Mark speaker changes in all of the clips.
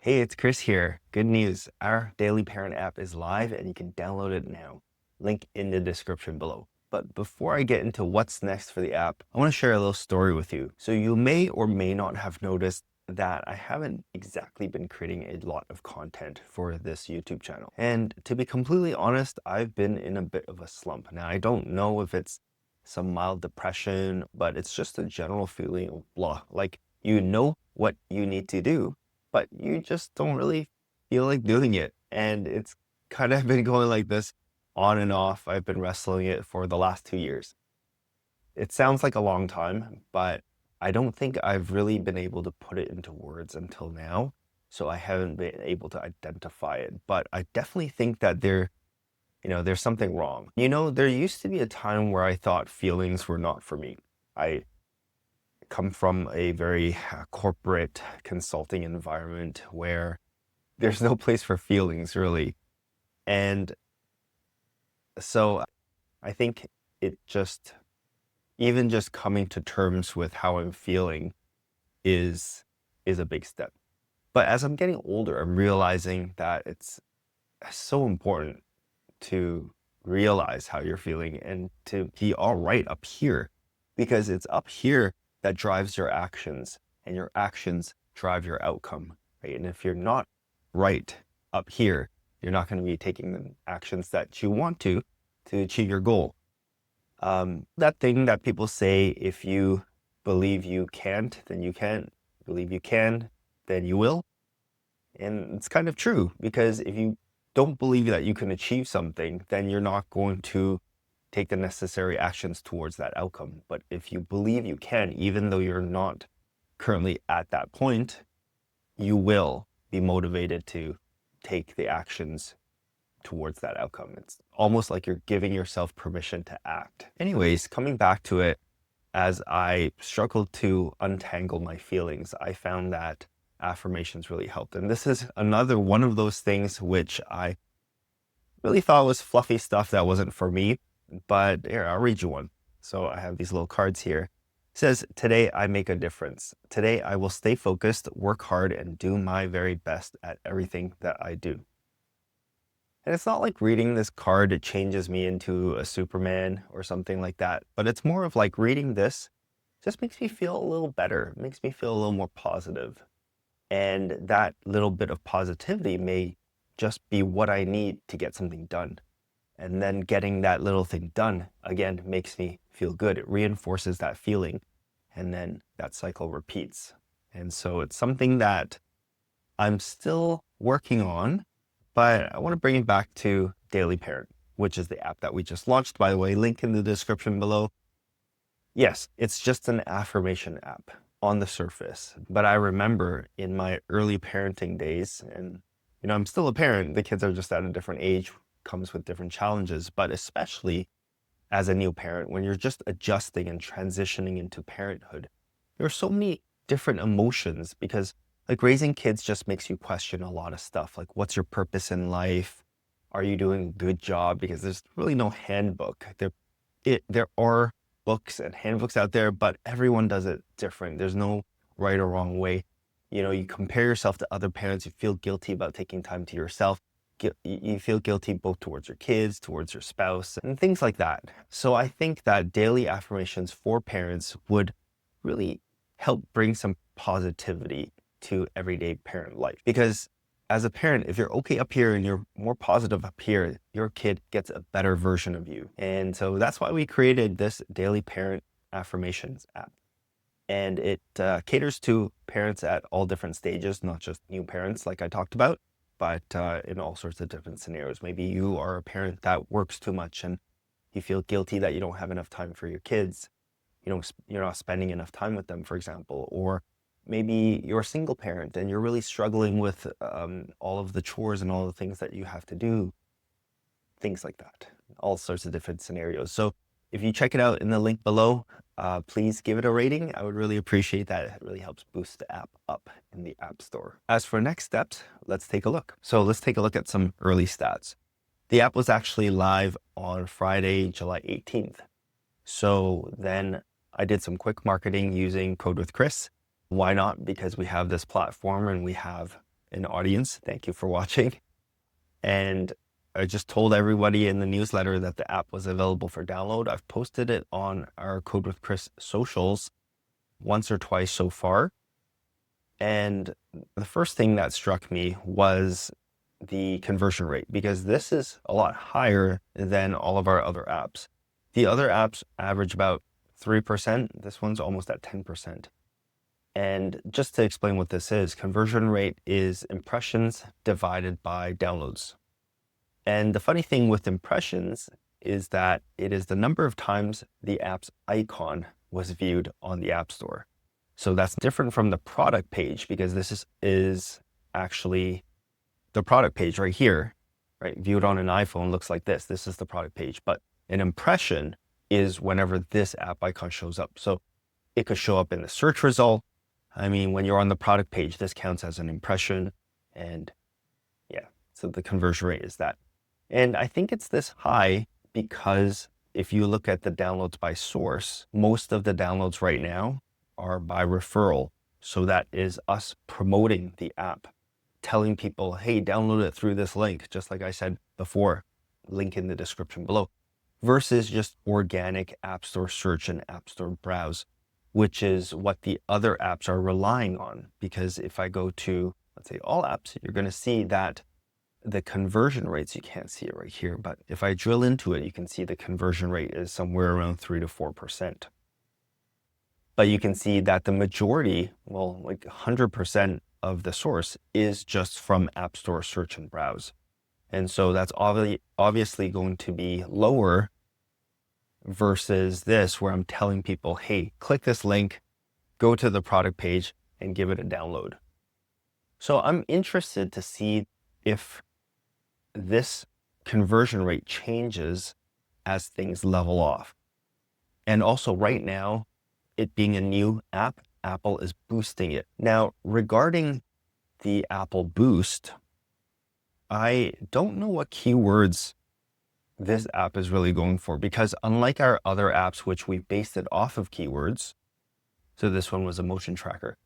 Speaker 1: Hey, it's Chris here. Good news. Our Daily Parent app is live and you can download it now. Link in the description below. But before I get into what's next for the app, I want to share a little story with you. So you may or may not have noticed that I haven't exactly been creating a lot of content for this YouTube channel. And to be completely honest, I've been in a bit of a slump. Now, I don't know if it's some mild depression, but it's just a general feeling of blah. Like you know what you need to do, but you just don't really feel like doing it. And it's kind of been going like this on and off. I've been wrestling it for the last 2 years. It sounds like a long time, but I don't think I've really been able to put it into words until now. So I haven't been able to identify it, but I definitely think that there's something wrong. There used to be a time where I thought feelings were not for me. I come from a very corporate consulting environment where there's no place for feelings really. And so I think it just, even just coming to terms with how I'm feeling is a big step. But as I'm getting older, I'm realizing that it's so important to realize how you're feeling and to be all right up here, because it's up here that drives your actions and your actions drive your outcome, right? And if you're not right up here, you're not going to be taking the actions that you want to achieve your goal. That thing that people say, if you believe you can't, then you can't. Believe you can, then you will. And it's kind of true, because if you don't believe that you can achieve something, then you're not going to take the necessary actions towards that outcome. But if you believe you can, even though you're not currently at that point, you will be motivated to take the actions towards that outcome. It's almost like you're giving yourself permission to act. Anyways, coming back to it, as I struggled to untangle my feelings, I found that affirmations really helped. And this is another one of those things which I really thought was fluffy stuff that wasn't for me. But here, I'll read you one. So I have these little cards here. It says, "Today I make a difference. Today I will stay focused, work hard, and do my very best at everything that I do." And it's not like reading this card, it changes me into a Superman or something like that. But it's more of like reading this just makes me feel a little better, makes me feel a little more positive. And that little bit of positivity may just be what I need to get something done. And then getting that little thing done, again, makes me feel good. It reinforces that feeling. And then that cycle repeats. And so it's something that I'm still working on, but I want to bring it back to Daily Parent, which is the app that we just launched, by the way, link in the description below. Yes, it's just an affirmation app on the surface. But I remember in my early parenting days, and I'm still a parent, the kids are just at a different age, comes with different challenges, but especially as a new parent, when you're just adjusting and transitioning into parenthood, there are so many different emotions, because like raising kids just makes you question a lot of stuff. Like, what's your purpose in life? Are you doing a good job? Because there's really no handbook. There are books and handbooks out there, but everyone does it different. There's no right or wrong way. You compare yourself to other parents, you feel guilty about taking time to yourself. You feel guilty both towards your kids, towards your spouse, and things like that. So I think that daily affirmations for parents would really help bring some positivity to everyday parent life. Because as a parent, if you're okay up here and you're more positive up here, your kid gets a better version of you. And so that's why we created this daily parent affirmations app. And it caters to parents at all different stages, not just new parents like I talked about, but in all sorts of different scenarios. Maybe you are a parent that works too much and you feel guilty that you don't have enough time for your kids. You're not spending enough time with them, for example. Or maybe you're a single parent and you're really struggling with all of the chores and all the things that you have to do. Things like that. All sorts of different scenarios. So if you check it out in the link below, please give it a rating. I would really appreciate that. It really helps boost the app up in the App Store. As for next steps, let's take a look. So let's take a look at some early stats. The app was actually live on Friday, July 18th. So then I did some quick marketing using Code with Chris. Why not? Because we have this platform and we have an audience. Thank you for watching. And I just told everybody in the newsletter that the app was available for download. I've posted it on our Code with Chris socials once or twice so far. And the first thing that struck me was the conversion rate, because this is a lot higher than all of our other apps. The other apps average about 3%. This one's almost at 10%. And just to explain what this is, conversion rate is impressions divided by downloads. And the funny thing with impressions is that it is the number of times the app's icon was viewed on the App Store. So that's different from the product page, because this is actually the product page right here, right? Viewed on an iPhone looks like this. This is the product page. But an impression is whenever this app icon shows up. So it could show up in the search result. I mean, when you're on the product page, this counts as an impression. And yeah, so the conversion rate is that. And I think it's this high because if you look at the downloads by source, most of the downloads right now are by referral. So that is us promoting the app, telling people, hey, download it through this link, just like I said before, link in the description below, versus just organic App Store search and App Store browse, which is what the other apps are relying on. Because if I go to, let's say, all apps, you're going to see that the conversion rates, you can't see it right here, but if I drill into it, you can see the conversion rate is somewhere around 3 to 4%. But you can see that the majority, well, like 100% of the source is just from App Store search and browse. And so that's obviously going to be lower versus this, where I'm telling people, hey, click this link, go to the product page and give it a download. So I'm interested to see if this conversion rate changes as things level off. And also right now, it being a new app, Apple is boosting it. Now, regarding the Apple Boost, I don't know what keywords this app is really going for, because unlike our other apps, which we based it off of keywords, so this one was a motion tracker,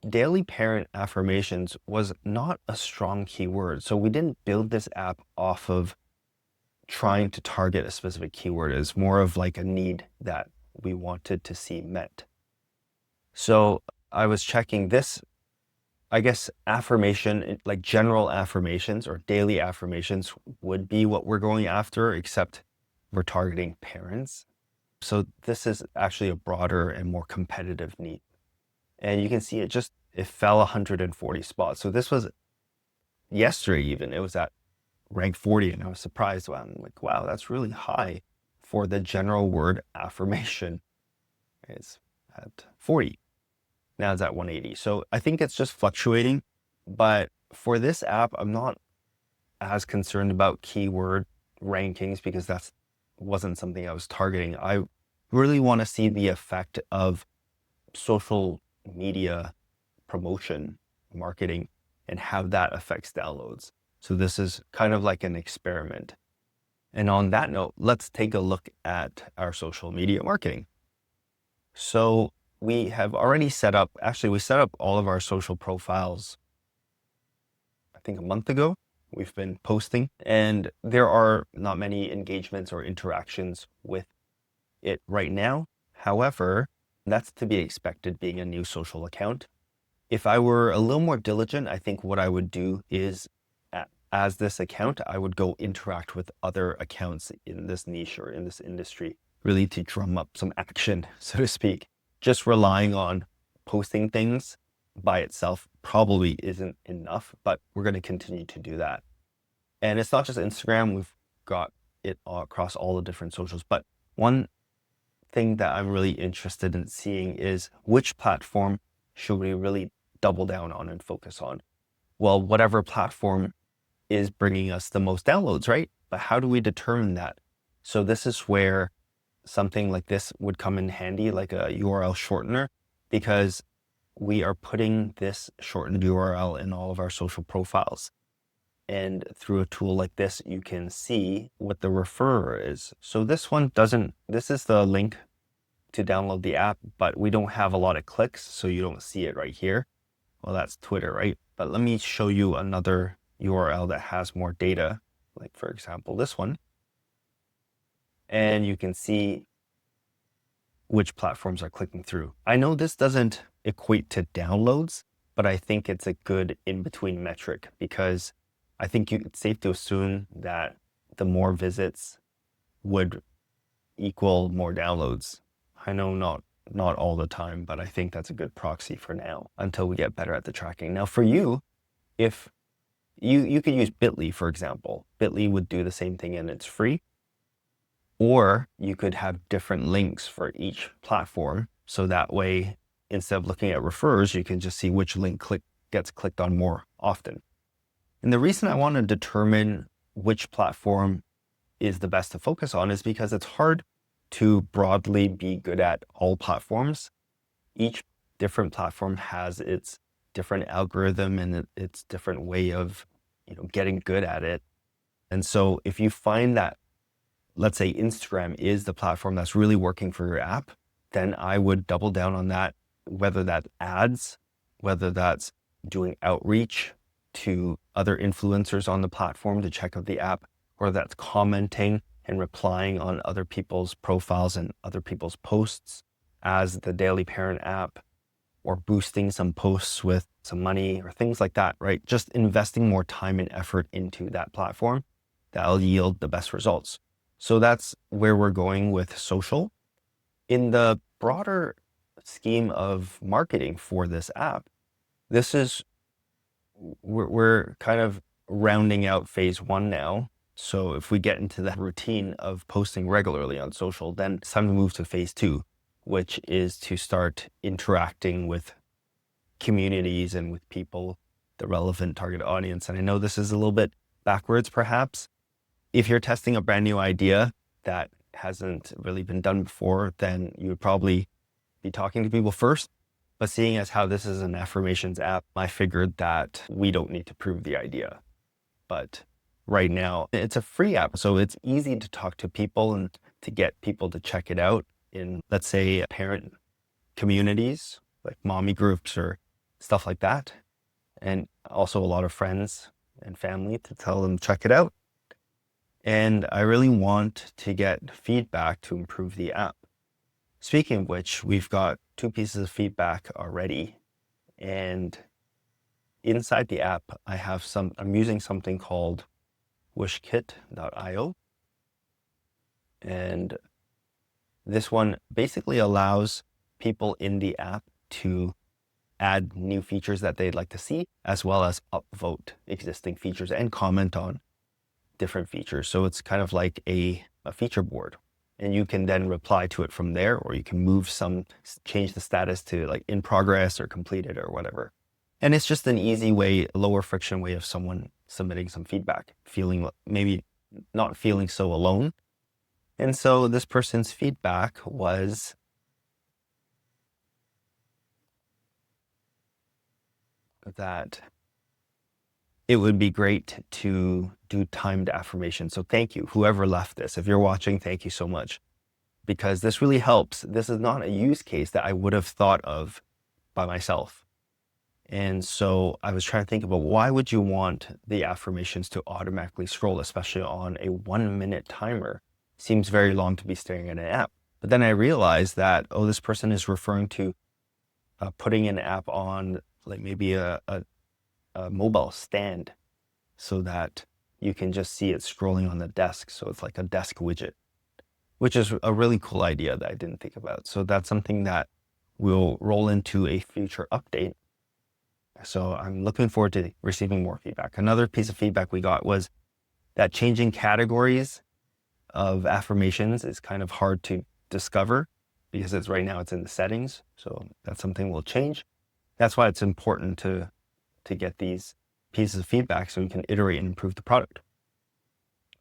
Speaker 1: Daily Parent Affirmations was not a strong keyword. So we didn't build this app off of trying to target a specific keyword. It's more of like a need that we wanted to see met. So I was checking this, I guess affirmation, like general affirmations or daily affirmations would be what we're going after, except we're targeting parents. So this is actually a broader and more competitive need. And you can see it fell 140 spots. So this was yesterday even, it was at rank 40, and I was surprised. I'm like, wow, that's really high for the general word affirmation. It's at 40. Now it's at 180. So I think it's just fluctuating. But for this app, I'm not as concerned about keyword rankings, because that wasn't something I was targeting. I really want to see the effect of social media promotion, marketing, and how that affects downloads. So this is kind of like an experiment. And on that note, let's take a look at our social media marketing. So we have already set up all of our social profiles, I think a month ago. We've been posting, and there are not many engagements or interactions with it right now. However, that's to be expected being a new social account. If I were a little more diligent, I think what I would do is, as this account, I would go interact with other accounts in this niche or in this industry, really to drum up some action, so to speak. Just relying on posting things by itself probably isn't enough, but we're going to continue to do that. And it's not just Instagram, we've got it all across all the different socials. But one thing that I'm really interested in seeing is, which platform should we really double down on and focus on? Well, whatever platform is bringing us the most downloads, right? But how do we determine that? So this is where something like this would come in handy, like a URL shortener, because we are putting this shortened URL in all of our social profiles. And through a tool like this, you can see what the referrer is. So this is the link to download the app, but we don't have a lot of clicks, so you don't see it right here. Well, that's Twitter, right? But let me show you another URL that has more data, like for example, this one. And you can see which platforms are clicking through. I know this doesn't equate to downloads, but I think it's a good in-between metric because I think it's safe to assume that the more visits would equal more downloads. I know not all the time, but I think that's a good proxy for now until we get better at the tracking. Now for you, if you could use Bitly, for example. Bitly would do the same thing and it's free. Or you could have different links for each platform. So that way, instead of looking at refers, you can just see which link gets clicked on more often. And the reason I want to determine which platform is the best to focus on is because it's hard to broadly be good at all platforms. Each different platform has its different algorithm and its different way of, getting good at it. And so if you find that, let's say Instagram is the platform that's really working for your app, then I would double down on that, whether that's ads, whether that's doing outreach to other influencers on the platform to check out the app, or that's commenting and replying on other people's profiles and other people's posts as the Daily Parent app, or boosting some posts with some money or things like that, right? Just investing more time and effort into that platform, that'll yield the best results. So that's where we're going with social. In the broader scheme of marketing for this app, we're kind of rounding out phase one now. So if we get into the routine of posting regularly on social, then it's time to move to phase two, which is to start interacting with communities and with people, the relevant target audience. And I know this is a little bit backwards, perhaps. If you're testing a brand new idea that hasn't really been done before, then you would probably be talking to people first. But seeing as how this is an affirmations app, I figured that we don't need to prove the idea. But right now, it's a free app, so it's easy to talk to people and to get people to check it out in, let's say, parent communities, like mommy groups or stuff like that. And also a lot of friends and family to tell them, check it out. And I really want to get feedback to improve the app. Speaking of which, we've got 2 pieces of feedback already. And inside the app, I'm using something called wishkit.io. And this one basically allows people in the app to add new features that they'd like to see, as well as upvote existing features and comment on different features. So it's kind of like a feature board. And you can then reply to it from there, or you can change the status to like in progress or completed or whatever. And it's just an easy way, lower friction way of someone submitting some feedback, maybe not feeling so alone. And so this person's feedback was that it would be great to do timed affirmation. So thank you, whoever left this. If you're watching, thank you so much, because this really helps. This is not a use case that I would have thought of by myself. And so I was trying to think about, why would you want the affirmations to automatically scroll, especially on a 1-minute timer? Seems very long to be staring at an app. But then I realized that, this person is referring to putting an app on like maybe a mobile stand so that you can just see it scrolling on the desk. So it's like a desk widget, which is a really cool idea that I didn't think about. So that's something that will roll into a future update. So I'm looking forward to receiving more feedback. Another piece of feedback we got was that changing categories of affirmations is kind of hard to discover because right now it's in the settings. So that's something we'll change. That's why it's important to get these pieces of feedback so we can iterate and improve the product.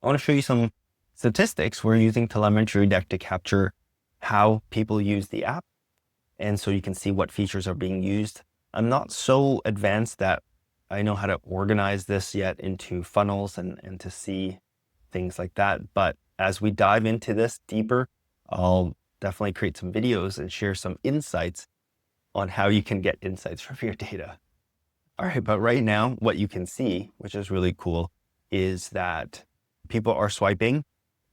Speaker 1: I want to show you some statistics. We're using telemetry deck to capture how people use the app. And so you can see what features are being used. I'm not so advanced that I know how to organize this yet into funnels and to see things like that. But as we dive into this deeper, I'll definitely create some videos and share some insights on how you can get insights from your data. All right, but right now, what you can see, which is really cool, is that people are swiping,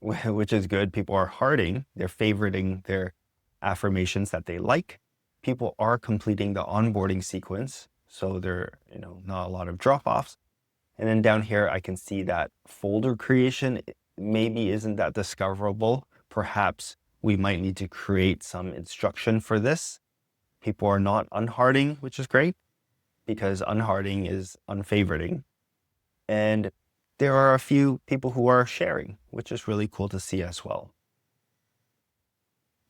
Speaker 1: which is good. People are hearting, they're favoriting their affirmations that they like. People are completing the onboarding sequence, so there, not a lot of drop-offs. And then down here, I can see that folder creation maybe isn't that discoverable. Perhaps we might need to create some instruction for this. People are not unhearting, which is great, because unhearting is unfavoriting. And there are a few people who are sharing, which is really cool to see as well.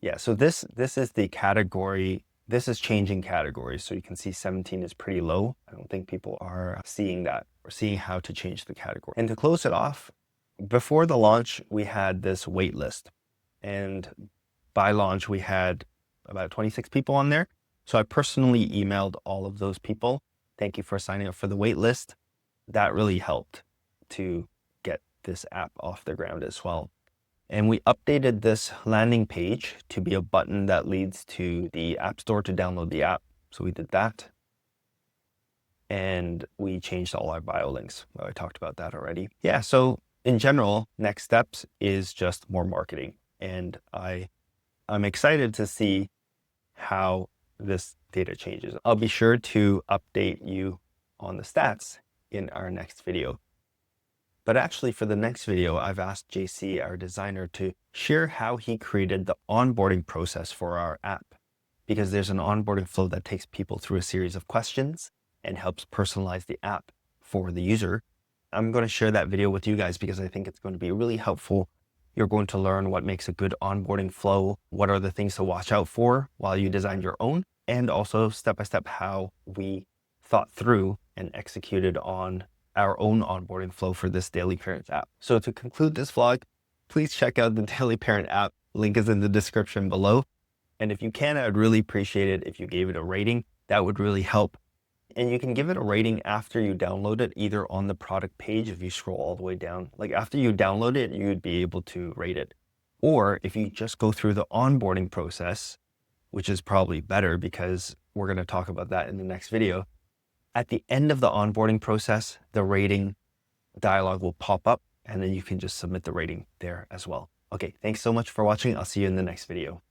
Speaker 1: Yeah, so this is the category. This is changing categories. So you can see 17 is pretty low. I don't think people are seeing that or seeing how to change the category. And to close it off, before the launch, we had this wait list. And by launch, we had about 26 people on there. So I personally emailed all of those people. Thank you for signing up for the wait list. That really helped to get this app off the ground as well. And we updated this landing page to be a button that leads to the App Store to download the app. So we did that. And we changed all our bio links. Well, I talked about that already. Yeah, so in general, next steps is just more marketing. And I'm excited to see how this data changes. I'll be sure to update you on the stats in our next video. But actually for the next video, I've asked JC, our designer, to share how he created the onboarding process for our app, because there's an onboarding flow that takes people through a series of questions and helps personalize the app for the user. I'm going to share that video with you guys because I think it's going to be really helpful. You're going to learn what makes a good onboarding flow, what are the things to watch out for while you design your own, and also step-by-step how we thought through and executed on our own onboarding flow for this Daily Parents app. So to conclude this vlog, please check out the Daily Parent app. Link is in the description below. And if you can, I'd really appreciate it if you gave it a rating. That would really help. And you can give it a rating after you download it, either on the product page. If you scroll all the way down, like after you download it, you would be able to rate it. Or if you just go through the onboarding process, which is probably better because we're going to talk about that in the next video. At the end of the onboarding process, the rating dialog will pop up and then you can just submit the rating there as well. Okay, thanks so much for watching. I'll see you in the next video.